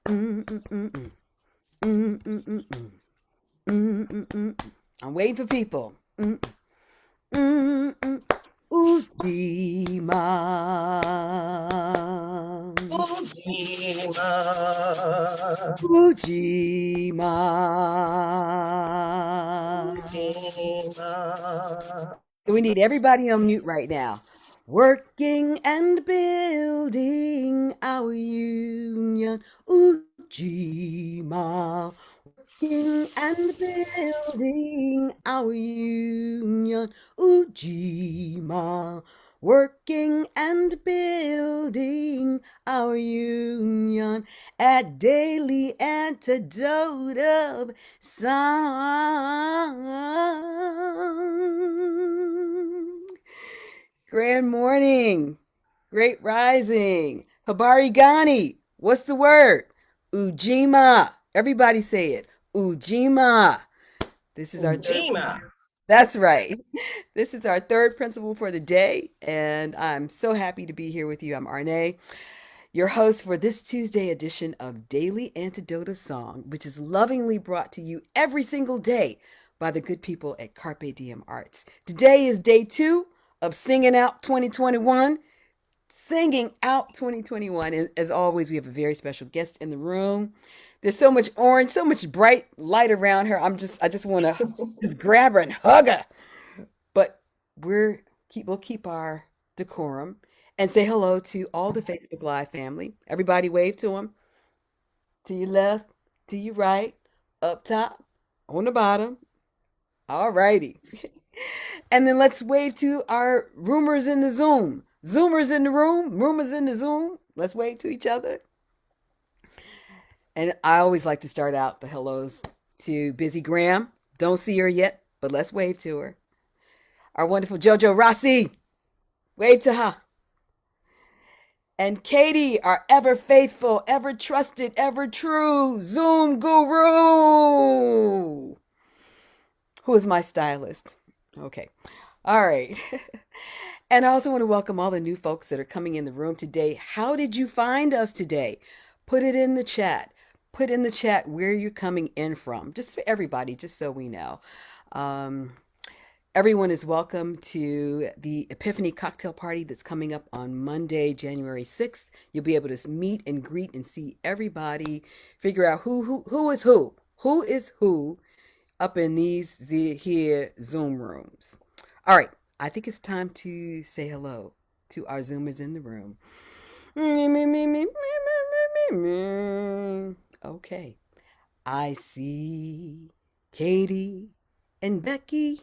Mm, mm, mm, mm. Mm, mm, mm, mm. Mm, mm, mm. I'm waiting for people. Mm, mm, mm. Ujima. Ujima, Ujima. Ujima, So we need everybody on mute right now. Working and building our union. Ujima. Working and building our union. Ujima. Working and building our union at Daily Antidote of Song. Grand morning. Great rising. Habari Gani. What's the word? Ujima. Everybody say it. Ujima. This is our third. Ujima. That's right. This is our third principle for the day, and I'm so happy to be here with you. I'm Arnaé, your host for this Tuesday edition of Daily Antidote of Song, which is lovingly brought to you every single day by the good people at Carpe Diem Arts. Today is day 2 of Singing Out 2021. Singing Out 2021. And as always, we have a very special guest in the room. There's so much orange, so much bright light around her. I just want to just grab her and hug her. But we'll keep our decorum and say hello to all the Facebook Live family. Everybody wave to them. To your left, to your right, up top, on the bottom. All righty. And then let's wave to our roomers in the Zoom. Zoomers in the room, roomers in the Zoom. Let's wave to each other. And I always like to start out the hellos to Busy Graham. Don't see her yet, but let's wave to her. Our wonderful JoJo Rossi. Wave to her. And Katie, our ever faithful, ever trusted, ever true Zoom guru, who is my stylist. Okay. All right. And I also want to welcome all the new folks that are coming in the room today. How did you find us today? Put it in the chat. Put in the chat where you're coming in from, just for everybody, just so we know. Everyone is welcome to the Epiphany Cocktail Party that's coming up on Monday, January 6th. You'll be able to meet and greet and see everybody, figure out who is who up in these here Zoom rooms. All right, I think it's time to say hello to our Zoomers in the room. Me, me, me, me, me, me, me, me. Okay, I see Katie and Becky,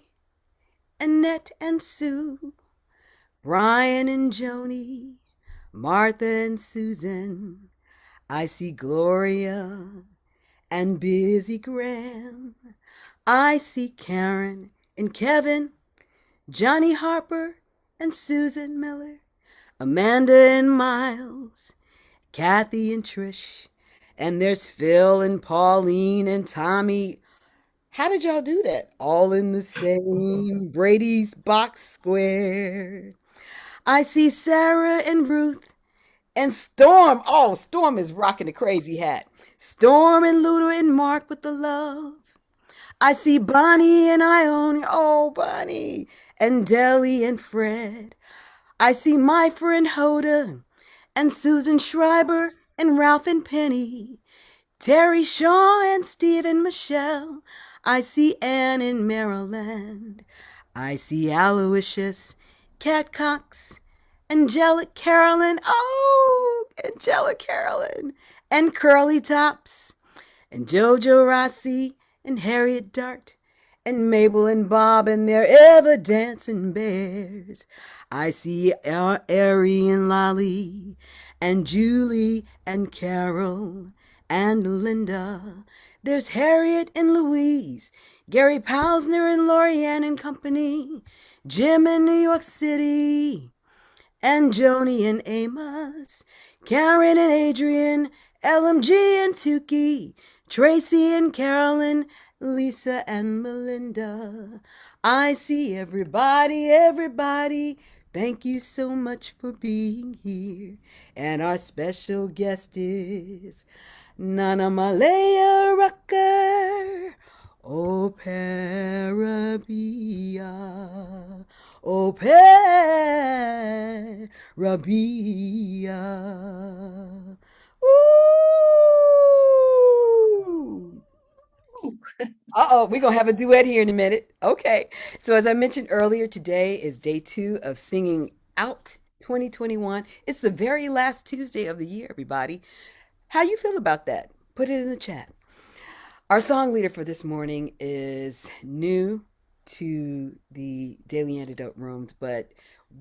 Annette and Sue, Brian and Joni, Martha and Susan. I see Gloria and Busy Graham. I see Karen and Kevin, Johnny Harper and Susan Miller, Amanda and Miles, Kathy and Trish, and there's Phil and Pauline and Tommy. How did y'all do that? All in the same Brady's box square. I see Sarah and Ruth and Storm. Oh, Storm is rocking the crazy hat. Storm and Luda and Mark with the love. I see Bonnie and Ione. Oh, Bonnie. And Deli and Fred. I see my friend Hoda and Susan Schreiber and Ralph and Penny. Terry Shaw and Steve and Michelle. I see Anne in Maryland. I see Aloysius, Cat Cox, Angelic Carolyn. Oh, Angelic Carolyn. And Curly Tops. And Jojo Rossi and Harriet Dart. And Mabel and Bob and their ever dancing bears. I see Ari and Lolly and Julie and Carol and Linda. There's Harriet and Louise, Gary Pausner and Lorianne and company, Jim in New York City, and Joni and Amos, Karen and Adrian, LMG and Tukey, Tracy and Carolyn, Lisa and Melinda. I see everybody, everybody Thank you so much for being here. And our special guest is Nana Malaya Rucker-Oparabea. Oparabea. Ooh. Uh-oh, we're going to have a duet here in a minute. Okay. So as I mentioned earlier, today is day 2 of Singing Out 2021. It's the very last Tuesday of the year, everybody. How you feel about that? Put it in the chat. Our song leader for this morning is new to the Daily Antidote rooms, but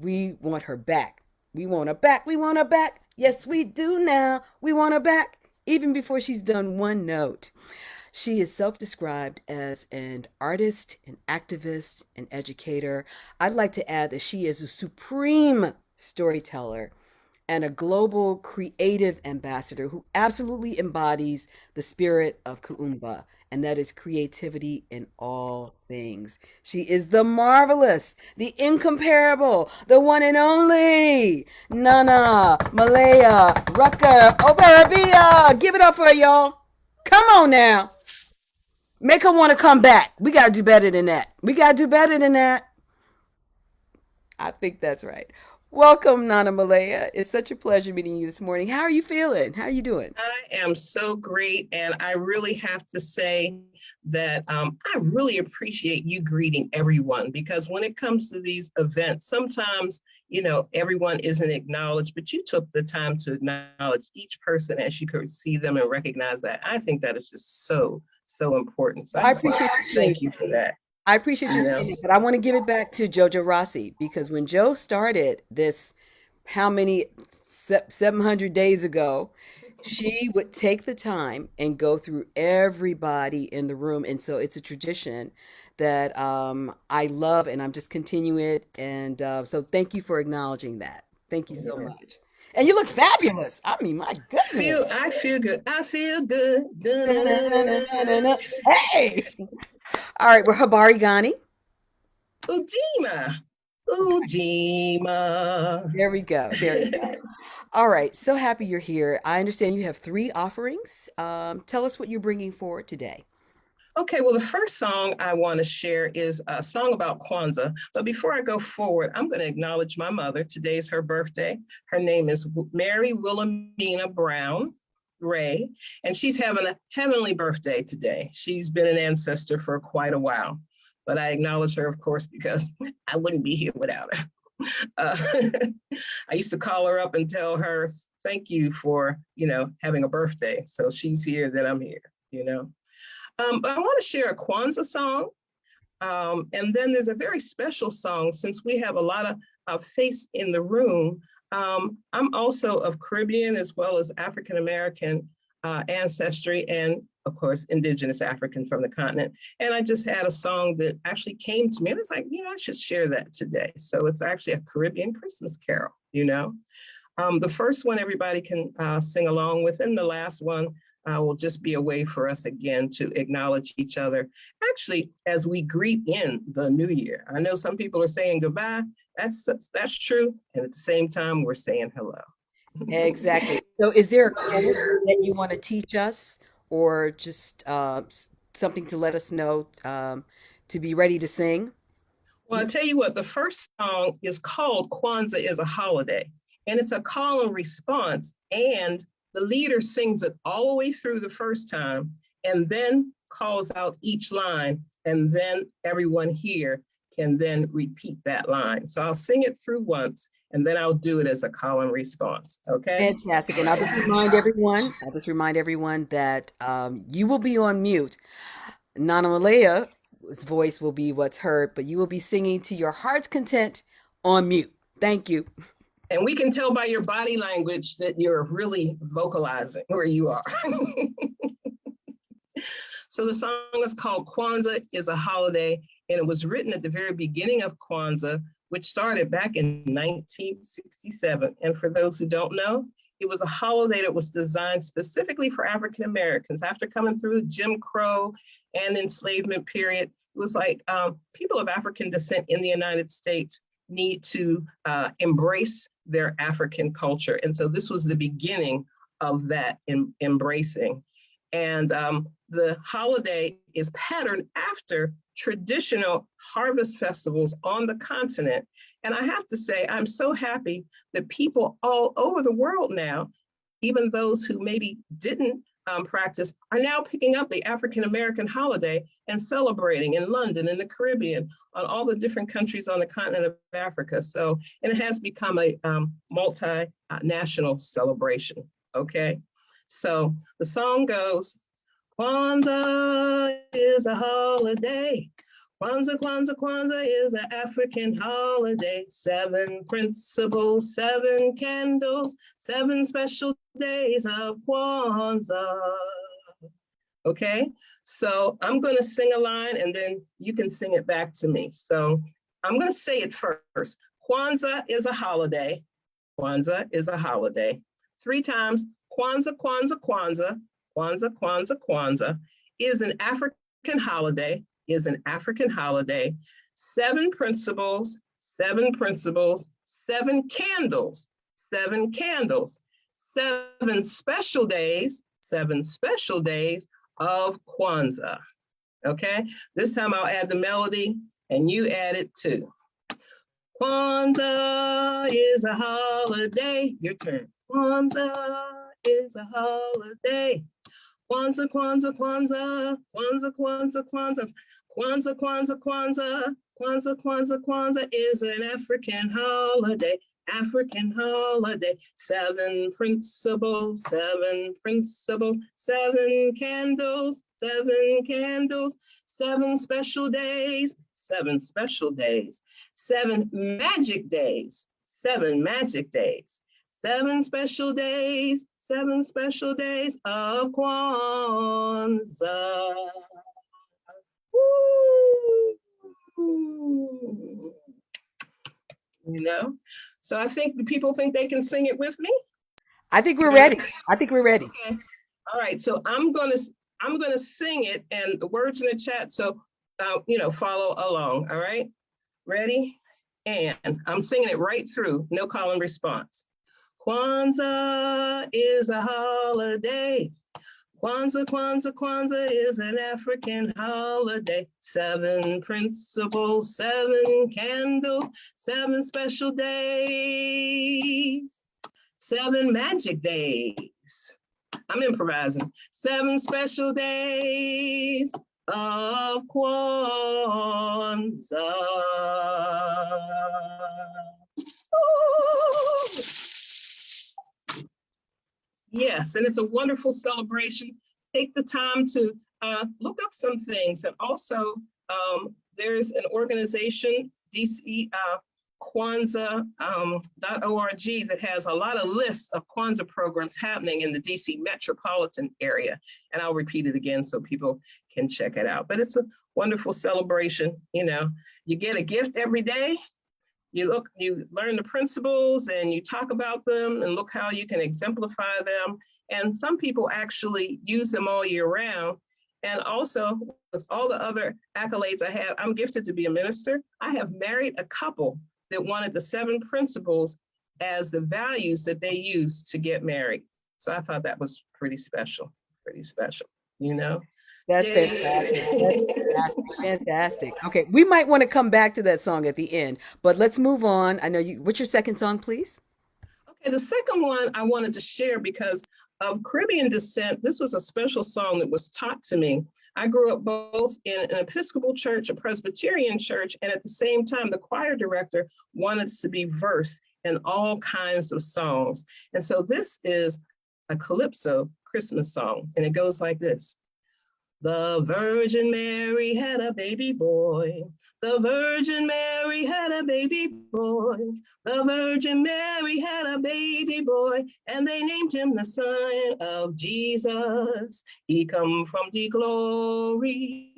we want her back. We want her back. We want her back. Yes, we do now. We want her back, even before she's done one note. She is self described as an artist, an activist, an educator. I'd like to add that she is a supreme storyteller and a global creative ambassador who absolutely embodies the spirit of Kuumba, and that is creativity in all things. She is the marvelous, the incomparable, the one and only Nana Malaya Rucker-Oparabea. Give it up for her, y'all. Come on now. Make her want to come back. We got to do better than that. We got to do better than that. I think that's right. Welcome, Nana Malaya. It's such a pleasure meeting you this morning. How are you feeling? How are you doing? I am so great. And I really have to say that I really appreciate you greeting everyone, because when it comes to these events, sometimes, everyone isn't acknowledged, but you took the time to acknowledge each person as you could see them and recognize that. I think that is just so, so important. So I I just want appreciate to thank you for that. I appreciate you You know, saying that, but I want to give it back to Jojo Rossi because when Joe started this, how many 700 days ago, she would take the time and go through everybody in the room, and so it's a tradition that I love, and I'm just continuing it. And so thank you for acknowledging that. Thank you so much. And you look fabulous. I mean, my goodness. I feel good. I feel good. Da-na-na-na-na-na. Hey. All right, we're Habari Ghani. Ujima. Ujima. There we go. There we go. All right. So happy you're here. I understand you have 3 offerings. Tell us what you're bringing forward today. Okay, well, the first song I want to share is a song about Kwanzaa. But before I go forward, I'm going to acknowledge my mother. Today's her birthday. Her name is Mary Wilhelmina Brown Ray, and she's having a heavenly birthday today. She's been an ancestor for quite a while, but I acknowledge her, of course, because I wouldn't be here without her. Uh, I used to call her up and tell her, thank you for, having a birthday. So she's here, then I'm here. But I want to share a Kwanzaa song. And then there's a very special song, since we have a lot of faith in the room. I'm also of Caribbean as well as African-American ancestry, and of course, indigenous African from the continent. And I just had a song that actually came to me, and it's like, I should share that today. So it's actually a Caribbean Christmas carol. The first one everybody can sing along with, and the last one will just be a way for us again to acknowledge each other. Actually, as we greet in the new year, I know some people are saying goodbye. That's true. And at the same time, we're saying hello. Exactly. So, is there a quote that you want to teach us, or just something to let us know to be ready to sing? Well, I'll tell you what, the first song is called Kwanzaa is a Holiday, and it's a call and response. And the leader sings it all the way through the first time and then calls out each line. And then everyone here can then repeat that line. So I'll sing it through once, and then I'll do it as a call and response. Okay. Fantastic. And I'll just remind everyone that you will be on mute. Nana Malaya's voice will be what's heard, but you will be singing to your heart's content on mute. Thank you. And we can tell by your body language that you're really vocalizing where you are. So the song is called Kwanzaa is a Holiday, and it was written at the very beginning of Kwanzaa, which started back in 1967. And for those who don't know, it was a holiday that was designed specifically for African Americans. After coming through Jim Crow and enslavement period, it was like people of African descent in the United States need to embrace their African culture. And so this was the beginning of that embracing. And the holiday is patterned after traditional harvest festivals on the continent. And I have to say, I'm so happy that people all over the world now, even those who maybe didn't practice, are now picking up the African American holiday and celebrating in London, in the Caribbean, on all the different countries on the continent of Africa. So, and it has become a multinational celebration, okay? So the song goes, Kwanzaa is a holiday. Kwanzaa, Kwanzaa, Kwanzaa is an African holiday. 7 principles, 7 candles, 7 special days of Kwanzaa. Okay, so I'm going to sing a line and then you can sing it back to me. So I'm going to say it first. Kwanzaa is a holiday. Kwanzaa is a holiday. 3 times. Kwanzaa, Kwanzaa, Kwanzaa. Kwanzaa, Kwanzaa, Kwanzaa is an African holiday, is an African holiday. 7 principles, 7 principles, 7 candles, 7 candles, 7 special days, 7 special days of Kwanzaa. Okay, this time I'll add the melody and you add it too. Kwanzaa is a holiday. Your turn. Kwanzaa is a holiday. Kwanzaa, Kwanzaa, Kwanzaa, Kwanzaa, Kwanzaa, Kwanzaa, Kwanzaa, Kwanzaa, Kwanzaa, Kwanzaa, Kwanzaa, Kwanzaa is an African holiday, African holiday. 7 principles, 7 principles, 7 candles, 7 candles, 7 special days, 7 special days, 7 magic days, 7 magic days, 7 special days, 7 special days of Kwanzaa. Woo! You know, so I think the people think they can sing it with me. I think we're ready. I think we're ready. Okay. All right. So I'm gonna sing it and the words in the chat. So follow along. All right. Ready? And I'm singing it right through. No call and response. Kwanzaa is a holiday. Kwanzaa, Kwanzaa, Kwanzaa is an African holiday. 7 principles, 7 candles, 7 special days, 7 magic days. I'm improvising. 7 special days of Kwanzaa. Ooh. Yes, and it's a wonderful celebration. Take the time to look up some things. And also, there's an organization, DC Kwanzaa.org, that has a lot of lists of Kwanzaa programs happening in the DC metropolitan area. And I'll repeat it again so people can check it out. But it's a wonderful celebration. You know, you get a gift every day. You learn the principles and you talk about them and look how you can exemplify them. And some people actually use them all year round. And also, with all the other accolades I have, I'm gifted to be a minister. I have married a couple that wanted the 7 principles as the values that they use to get married. So I thought that was pretty special, you know? That's fantastic. That's fantastic. Fantastic. Okay, we might want to come back to that song at the end, but let's move on. I know you. What's your second song, please? Okay, the second one I wanted to share because of Caribbean descent. This was a special song that was taught to me. I grew up both in an Episcopal church, a Presbyterian church, and at the same time, the choir director wanted us to be versed in all kinds of songs. And so this is a calypso Christmas song, and it goes like this. The Virgin Mary had a baby boy. The Virgin Mary had a baby boy. The Virgin Mary had a baby boy, and they named him the Son of Jesus. He come from the glory.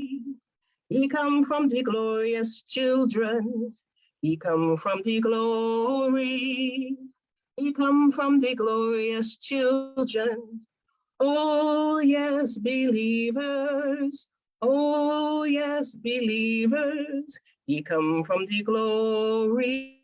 He come from the glorious children. He come from the glory. He come from the glorious children. Oh, yes, believers, Oh, yes, believers, ye come from the glory.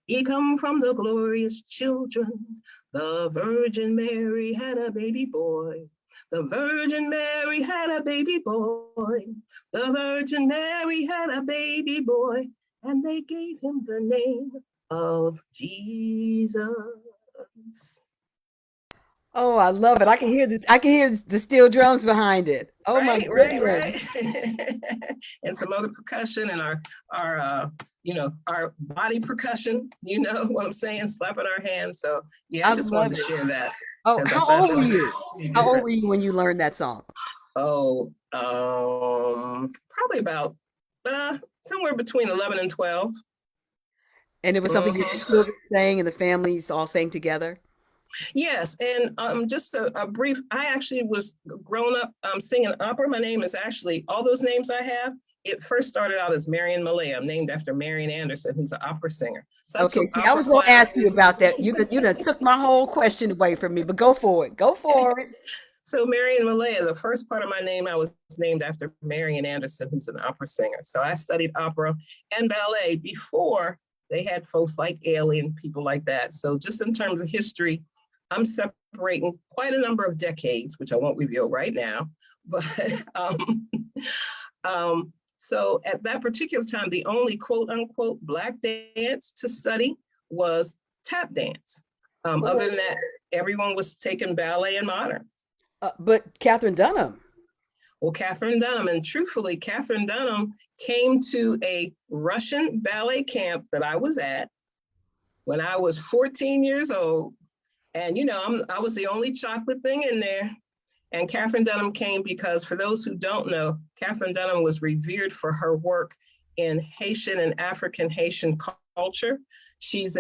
Ye come from the glorious children. The Virgin Mary had a baby boy. The Virgin Mary had a baby boy. The Virgin Mary had a baby boy. And they gave him the name of Jesus. Oh, I love it. I can hear the steel drums behind it. Oh my Right, right, goodness. right. And some other percussion and our body percussion, you know what I'm saying, slapping our hands. So yeah, I I just wanted love to it. share that Oh, because I how thought old that were was you? pretty How old different. were you when you learned that song? Oh, probably about somewhere between 11 and 12. And it was something your Mhm. children sang and the families all sang together? Yes, and just a brief, I actually was grown up singing opera. My name is actually, all those names I have, it first started out as Marion Malaya. I'm named after Marian Anderson, who's an opera singer. So I Okay, took see, I opera was going to ask you classes. about that. You done took my whole question away from me, but go for it. Go for it. So Marion Malaya, the first part of my name, I was named after Marian Anderson, who's an opera singer. So I studied opera and ballet before they had folks like Alien, people like that. So just in terms of history, I'm separating quite a number of decades, which I won't reveal right now. But so at that particular time, the only quote unquote Black dance to study was tap dance. Other than that, everyone was taking ballet and modern. But Catherine Dunham. Well, Catherine Dunham, and truthfully, Catherine Dunham came to a Russian ballet camp that I was at when I was 14 years old. And, I was the only chocolate thing in there. And Catherine Dunham came because, for those who don't know, Catherine Dunham was revered for her work in Haitian and African Haitian culture. She's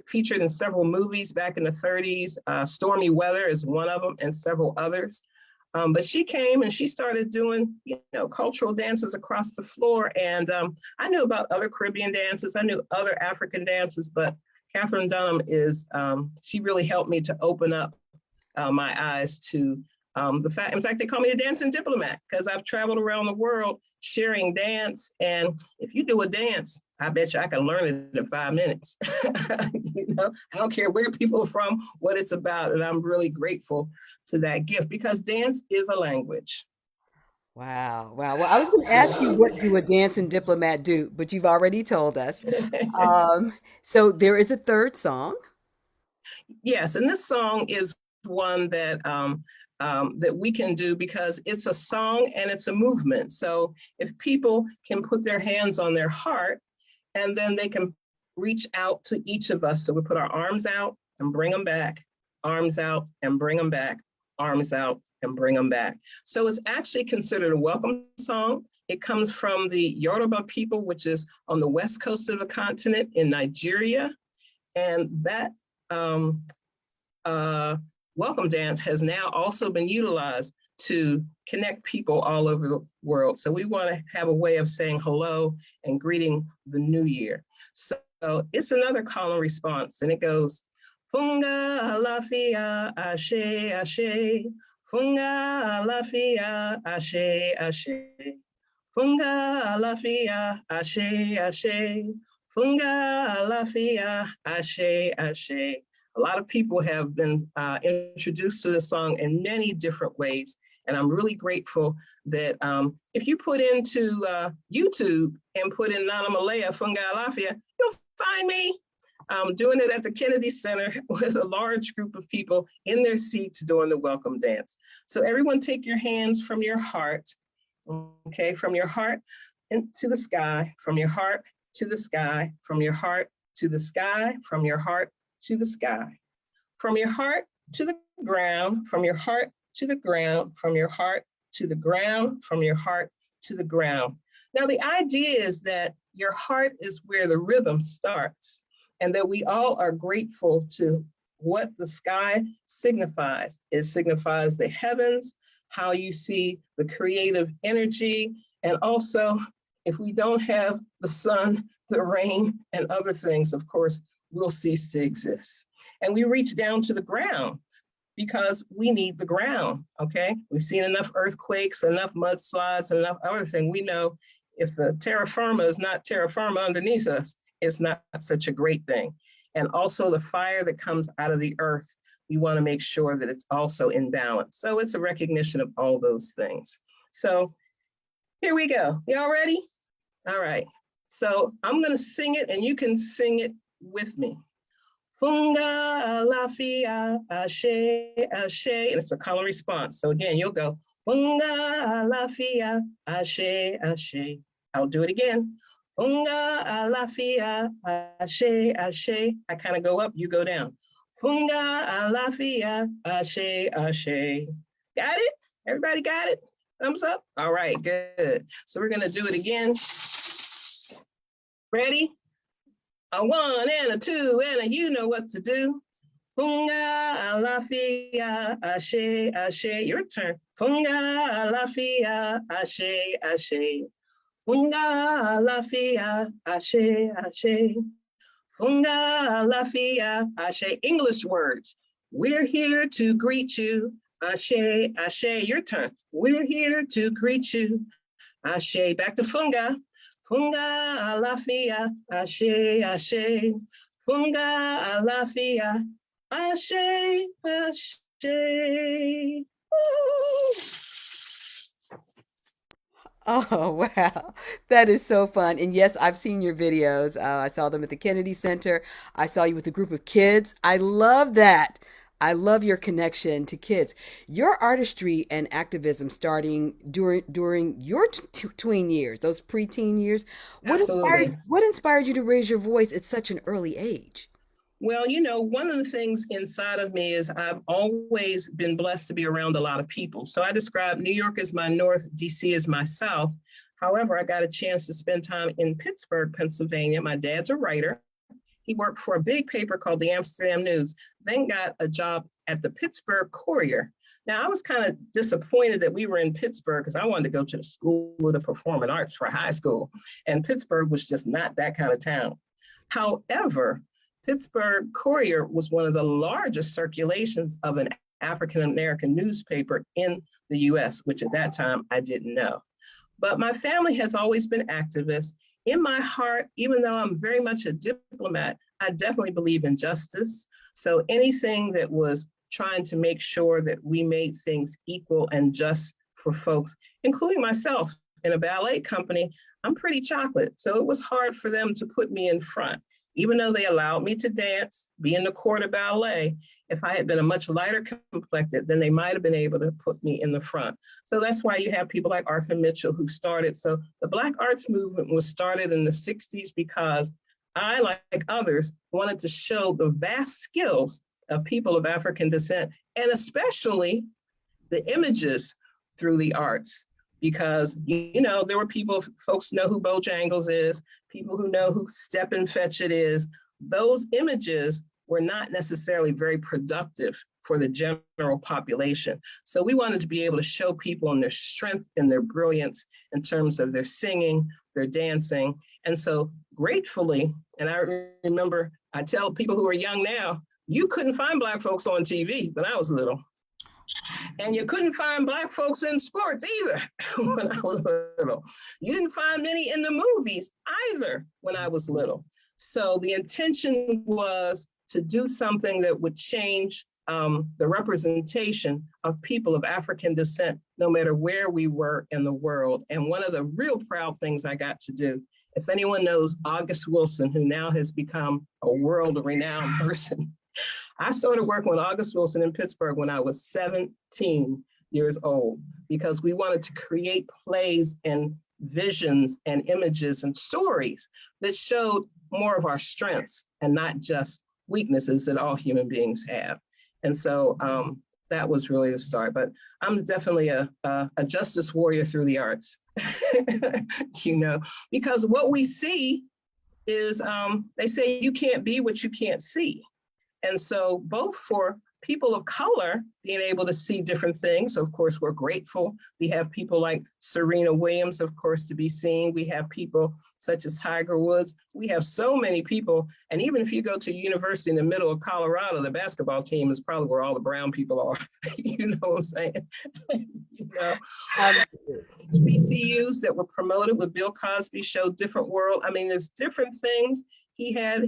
featured in several movies back in the 30s. Stormy Weather is one of them, and several others. But she came and she started doing, cultural dances across the floor. And I knew about other Caribbean dances. I knew other African dances, but Catherine Dunham she really helped me to open up my eyes to the fact. In fact, they call me a dancing diplomat because I've traveled around the world sharing dance. And if you do a dance, I bet you I can learn it in 5 minutes. I don't care where people are from, what it's about. And I'm really grateful to that gift because dance is a language. Wow, wow. Well, I was going to ask you what do a dancing diplomat do, but you've already told us. So there is a third song. Yes, and this song is one that we can do because it's a song and it's a movement. So if people can put their hands on their heart, and then they can reach out to each of us. So we put our arms out and bring them back, arms out and bring them back, arms out and bring them back. So it's actually considered a welcome song. It comes from the Yoruba people, which is on the west coast of the continent in Nigeria. And that uh, welcome dance has now also been utilized to connect people all over the world. So we want to have a way of saying hello and greeting the new year. So it's another call and response, and it goes, Funga Alifia, Ashe, Ashe, Funga Alifia, Ashe, Ashe, Funga Alifia, Ashe, Ashe, Funga Alifia, Ashe, Ashe. A lot of people have been introduced to the song in many different ways. And I'm really grateful that if you put into YouTube and put in Nana Malaya Funga Alifia, you'll find me doing it at the Kennedy Center with a large group of people in their seats doing the welcome dance. So everyone take your hands from your heart, okay, from your heart into the sky, from your heart to the sky, from your heart to the sky, from your heart to the sky, from your heart to the ground, from your heart to the ground, from your heart to the ground, from your heart to the ground. Now, the idea is that your heart is where the rhythm starts, and that we all are grateful to what the sky signifies. It signifies the heavens, how you see the creative energy, and also if we don't have the sun, the rain, and other things, of course, we'll cease to exist. And we reach down to the ground because we need the ground, okay? We've seen enough earthquakes, enough mudslides, enough other thing. We know if the terra firma is not terra firma underneath us, it's not such a great thing. And also the fire that comes out of the earth, we wanna make sure that it's also in balance. So it's a recognition of all those things. So here we go. Y'all ready? All right. So I'm gonna sing it and you can sing it with me. Funga, Alifia, Ashe, Ashe, and it's a color response. So again, you'll go, Funga, Alifia, Ashe, Ashe. I'll do it again. Funga, Alifia, Ashe, Ashe. I kind of go up, you go down. Funga, Alifia, Ashe, Ashe. Got it? Everybody got it? Thumbs up? All right, good. So we're gonna do it again. Ready? A 1 and a 2 and a you know what to do. Funga, Alifia, Ashe, Ashe. Your turn. Funga, Alifia, Ashe, Ashe. Funga, Alifia, Ashe, Ashe. Funga, Alifia, Ashe. English words. We're here to greet you. Ashe, Ashe. Your turn. We're here to greet you. Ashe. Back to Funga. Funga, Alifia, Ashe, Ashe. Funga, Alifia, Ashe, Ashe. Woo! Oh, wow. That is so fun. And yes, I've seen your videos. I saw them at the Kennedy Center. I saw you with a group of kids. I love that. I love your connection to kids. Your artistry and activism starting during your tween years, those preteen years. Absolutely. What inspired you to raise your voice at such an early age? Well, you know, one of the things inside of me is I've always been blessed to be around a lot of people. So I describe New York as my north, DC as my south. However, I got a chance to spend time in Pittsburgh, Pennsylvania. My dad's a writer. He worked for a big paper called the Amsterdam News, then got a job at the Pittsburgh Courier. Now, I was kind of disappointed that we were in Pittsburgh because I wanted to go to the School of the Performing Arts for high school, and Pittsburgh was just not that kind of town. However, Pittsburgh Courier was one of the largest circulations of an African American newspaper in the US, which at that time I didn't know. But my family has always been activists. In my heart, even though I'm very much a diplomat, I definitely believe in justice. So anything that was trying to make sure that we made things equal and just for folks, including myself in a ballet company, I'm pretty chocolate. So it was hard for them to put me in front. Even though they allowed me to dance, be in the court of ballet, if I had been a much lighter complected, then they might have been able to put me in the front. So that's why you have people like Arthur Mitchell who started. So the Black arts movement was started in the 60s because I, like others, wanted to show the vast skills of people of African descent, and especially the images through the arts. Because, you know, there were people, folks know who Bojangles is, people who know who Step and Fetch It is. Those images were not necessarily very productive for the general population. So we wanted to be able to show people in their strength and their brilliance in terms of their singing, their dancing. And so gratefully, and I remember, I tell people who are young now, you couldn't find Black folks on TV when I was little. And you couldn't find Black folks in sports either when I was little. You didn't find many in the movies either when I was little. So the intention was to do something that would change the representation of people of African descent, no matter where we were in the world. And one of the real proud things I got to do, if anyone knows August Wilson, who now has become a world-renowned person, I started working with August Wilson in Pittsburgh when I was 17 years old, because we wanted to create plays and visions and images and stories that showed more of our strengths and not just weaknesses that all human beings have. And so that was really the start. But I'm definitely a justice warrior through the arts, you know, because what we see is they say you can't be what you can't see. And so both for people of color being able to see different things. So of course, we're grateful. We have people like Serena Williams, of course, to be seen. We have people such as Tiger Woods. We have so many people. And even if you go to a university in the middle of Colorado, the basketball team is probably where all the brown people are. You know what I'm saying? You know, HBCUs that were promoted with Bill Cosby show, Different World. I mean, there's different things. He had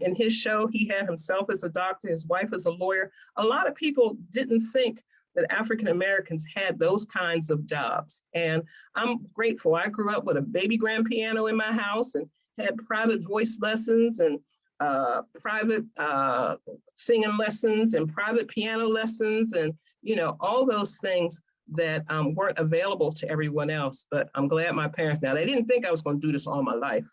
in his show, he had himself as a doctor, his wife as a lawyer. A lot of people didn't think that African Americans had those kinds of jobs. And I'm grateful. I grew up with a baby grand piano in my house and had private voice lessons and private singing lessons and private piano lessons and, you know, all those things that weren't available to everyone else. But I'm glad my parents, now they didn't think I was going to do this all my life.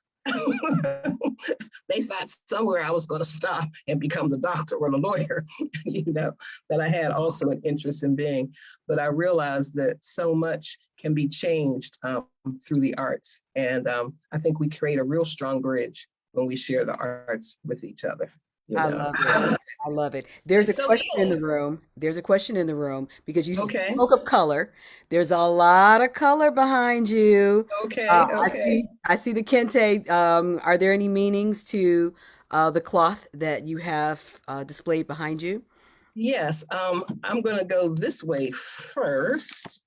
They thought somewhere I was going to stop and become the doctor or the lawyer, you know, that I had also an interest in being. But I realized that so much can be changed through the arts. And I think we create a real strong bridge when we share the arts with each other. You I know? love it. I love it. There's a It's so question in the healing. room. There's a question in the room because you Okay, spoke of color. There's a lot of color behind you. okay, I okay. see the kente. Are there any meanings to the cloth that you have displayed behind you? Yes, I'm going to go this way first,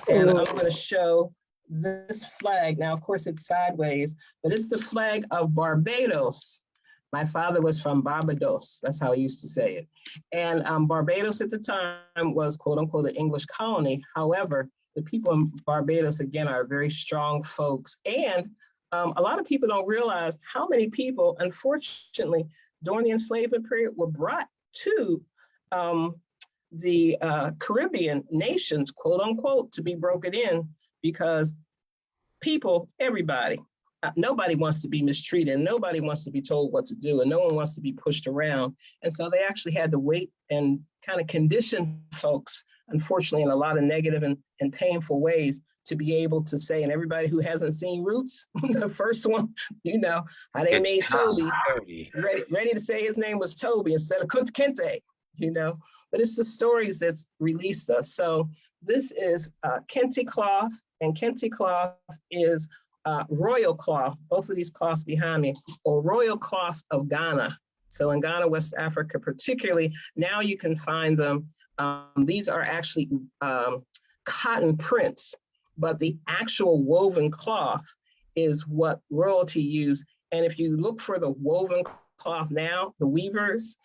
and I'm Ooh. going to show this flag. Now, of course, it's sideways, but it's the flag of Barbados. My father was from Barbados. That's how he used to say it. And Barbados at the time was, quote unquote, the English colony. However, the people in Barbados, again, are very strong folks. And a lot of people don't realize how many people, unfortunately, during the enslavement period were brought to um, the Caribbean nations, quote unquote, to be broken in because people, everybody, nobody wants to be mistreated. Nobody wants to be told what to do, and no one wants to be pushed around. And so they actually had to wait and kind of condition folks, unfortunately, in a lot of negative and painful ways to be able to say, and everybody who hasn't seen Roots, the first one, you know, how they made Toby ready to say his name was Toby instead of Kente, you know, but it's the stories that's released us. So this is Kente cloth, and Kente cloth is royal cloth, both of these cloths behind me, or royal cloths of Ghana. So in Ghana, West Africa, particularly, now you can find them. These are actually cotton prints, but the actual woven cloth is what royalty used. And if you look for the woven cloth now, the weavers,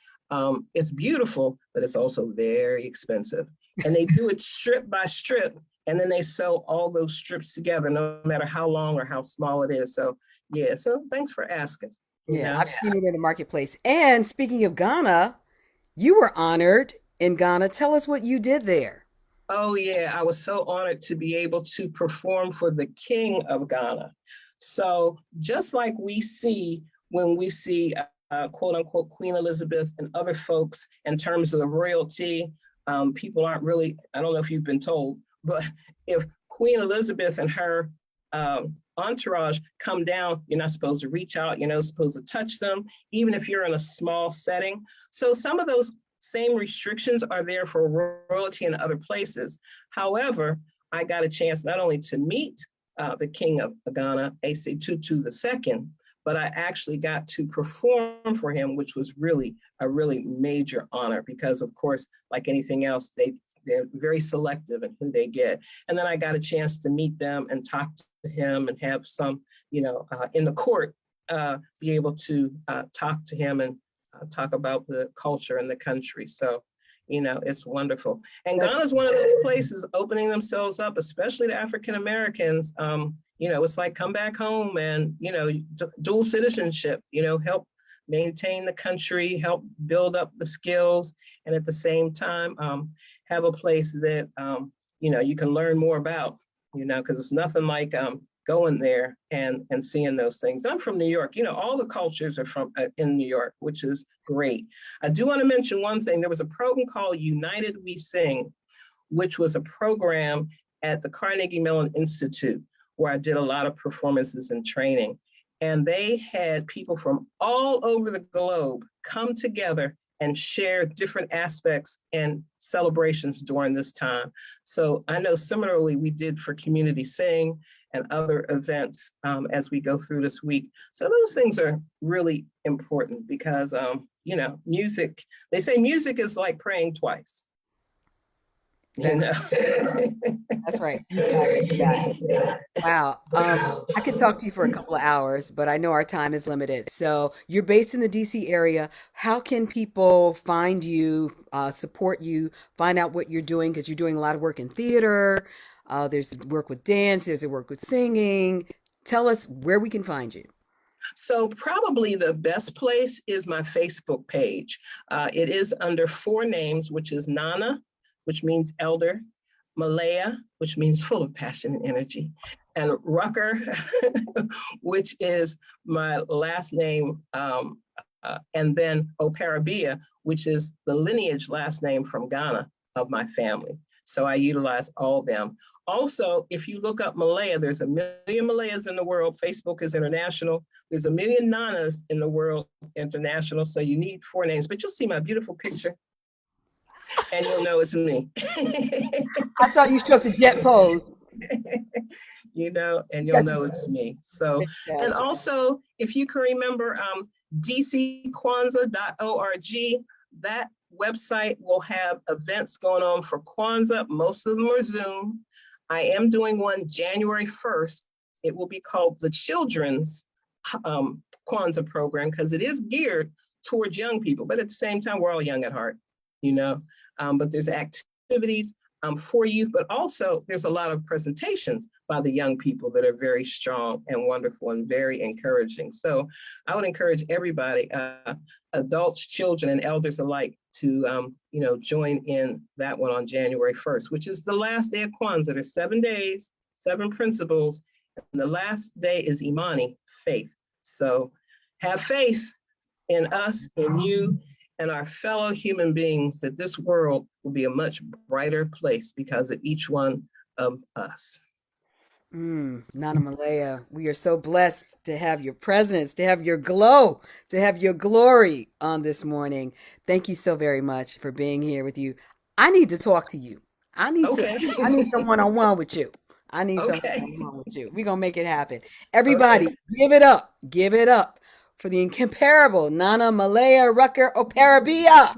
it's beautiful, but it's also very expensive. And they do it strip by strip, and then they sew all those strips together, no matter how long or how small it is. So yeah, so thanks for asking. You Yeah, know? I've seen it in the marketplace. And speaking of Ghana, you were honored in Ghana. Tell us what you did there. Oh yeah, I was so honored to be able to perform for the King of Ghana. So just like we see when we see quote unquote Queen Elizabeth and other folks in terms of the royalty, people aren't really, I don't know if you've been told, but if Queen Elizabeth and her entourage come down, you're not supposed to reach out, you're not supposed to touch them, even if you're in a small setting. So some of those same restrictions are there for royalty in other places. However, I got a chance not only to meet the King of Ghana, Asa Tutu II, but I actually got to perform for him, which was really a really major honor because, of course, like anything else, they're very selective in who they get. And then I got a chance to meet them and talk to him and have some, you know, in the court, be able to talk to him and talk about the culture and the country. So, you know, it's wonderful. And Ghana is one of those places opening themselves up, especially to African Americans. You know, it's like come back home and, you know, dual citizenship, you know, help maintain the country, help build up the skills, and at the same time, have a place that, you know, you can learn more about, you know, because it's nothing like going there and seeing those things. I'm from New York. You know, all the cultures are from in New York, which is great. I do want to mention one thing. There was a program called United We Sing, which was a program at the Carnegie Mellon Institute where I did a lot of performances and training. And they had people from all over the globe come together and share different aspects and celebrations during this time. So I know similarly we did for Community Sing and other events as we go through this week. So those things are really important because, music, they say music is like praying twice, you That, know. that's right. You got it. You got it. Wow. I could talk to you for a couple of hours, but I know our time is limited. So you're based in the DC area. How can people find you, support you, find out what you're doing? Because you're doing a lot of work in theater. There's work with dance, there's a work with singing. Tell us where we can find you. So probably the best place is my Facebook page. It is under four names, which is Nana, which means elder, Malaya, which means full of passion and energy, and Rucker, which is my last name, and then Oparabea, which is the lineage last name from Ghana of my family. So I utilize all of them. Also, if you look up Malaya, there's a million Malayas in the world. Facebook is international. There's a million Nanas in the world international. So you need four names, but you'll see my beautiful picture and you'll know it's me. I saw you struck the jet pose. And you'll That's know it's me. So, and fantastic. also, if you can remember, dckwanzaa.org, that website will have events going on for Kwanzaa. Most of them are Zoom. I am doing one January 1st. It will be called the Children's Kwanzaa program because it is geared towards young people, but at the same time, we're all young at heart, but there's activities for youth, but also there's a lot of presentations by the young people that are very strong and wonderful and very encouraging. So I would encourage everybody, adults, children, and elders alike to, join in that one on January 1st, which is the last day of Kwanzaa. There's 7 days, 7 principles, and the last day is Imani, faith. So have faith in us, in you, and our fellow human beings, that this world will be a much brighter place because of each one of us. Nana Malaya, we are so blessed to have your presence, to have your glow, to have your glory on this morning. Thank you so very much for being here with you. I need to talk to you. Okay. I need some one-on-one with you. I need some Okay. one-on-one with you. We're gonna make it happen. Okay. Everybody, give it up for the incomparable Nana Malaya Rucker-Oparabea.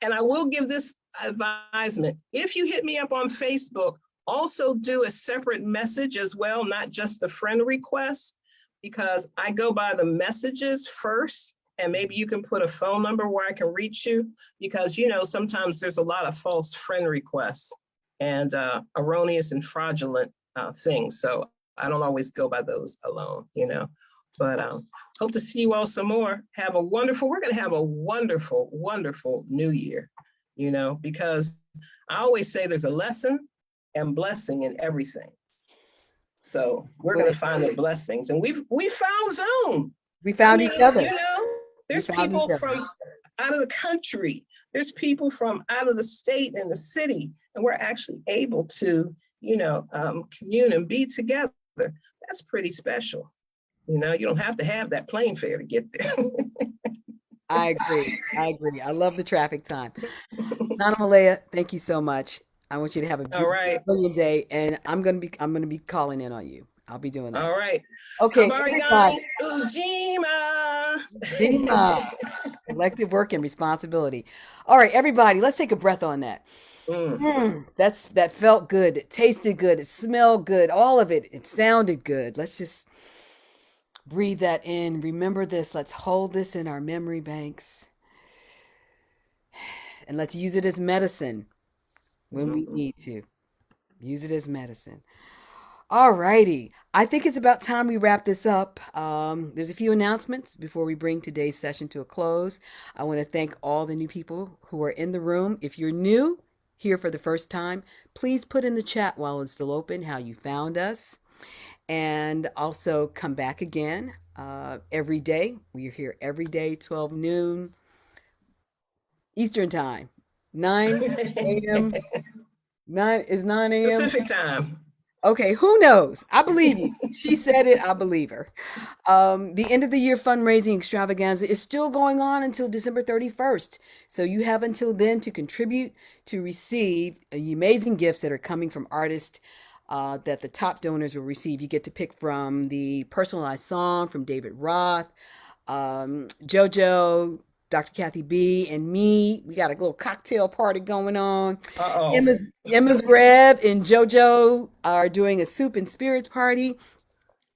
And I will give this advisement. If you hit me up on Facebook, also do a separate message as well, not just the friend request, because I go by the messages first. And maybe you can put a phone number where I can reach you, because, sometimes there's a lot of false friend requests and erroneous and fraudulent things. So I don't always go by those alone, but hope to see you all some more. We're going to have a wonderful, wonderful new year, because I always say there's a lesson and blessing in everything. So we're going to find the blessings, and we found Zoom. We found each other. There's people from out of the country. There's people from out of the state and the city, and we're actually able to, commune and be together. That's pretty special. You don't have to have that plane fare to get there. I agree. I love the traffic time. Nana Malaya, thank you so much. I want you to have a All right. brilliant day, and I'm gonna be calling in on you. I'll be doing that. All right. Okay. Habarigan Ujima. Dima. Collective work and responsibility. All right, everybody, let's take a breath on that. That felt good. It tasted good. It smelled good. All of it. It sounded good. Let's just breathe that in. Remember this. Let's hold this in our memory banks. And let's use it as medicine when we need to. Use it as medicine. All righty. I think it's about time we wrap this up. There's a few announcements before we bring today's session to a close. I want to thank all the new people who are in the room. If you're new here for the first time, please put in the chat while it's still open how you found us. And also come back again every day. We are here every day, 12 noon Eastern Time, 9 a.m. 9 a.m. Pacific time. Okay, who knows? I believe you. She said it, I believe her. The end of the year fundraising extravaganza is still going on until December 31st. So you have until then to contribute to receive amazing gifts that are coming from artists that the top donors will receive. You get to pick from the personalized song from David Roth, JoJo, Dr. Kathy B, and me. We got a little cocktail party going on. Uh-oh. Emma's Reb and JoJo are doing a soup and spirits party.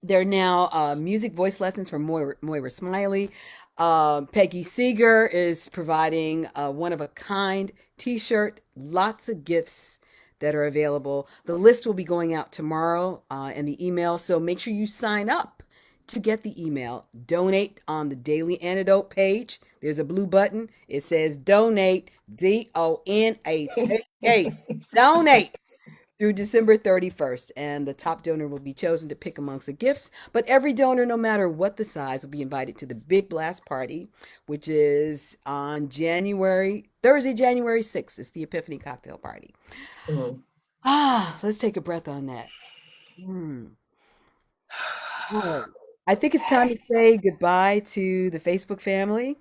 They're now music voice lessons from Moira Smiley. Peggy Seeger is providing a one of a kind t shirt, lots of gifts that are available. The list will be going out tomorrow in the email, so make sure you sign up to get the email. Donate on the Daily Antidote page. There's a blue button. It says donate, DONATE. Donate through December 31st, and the top donor will be chosen to pick amongst the gifts. But every donor, no matter what the size, will be invited to the Big Blast Party, which is on Thursday, January 6th. It's the Epiphany Cocktail Party. Mm. Let's take a breath on that. Hmm. All right. I think it's time to say goodbye to the Facebook family.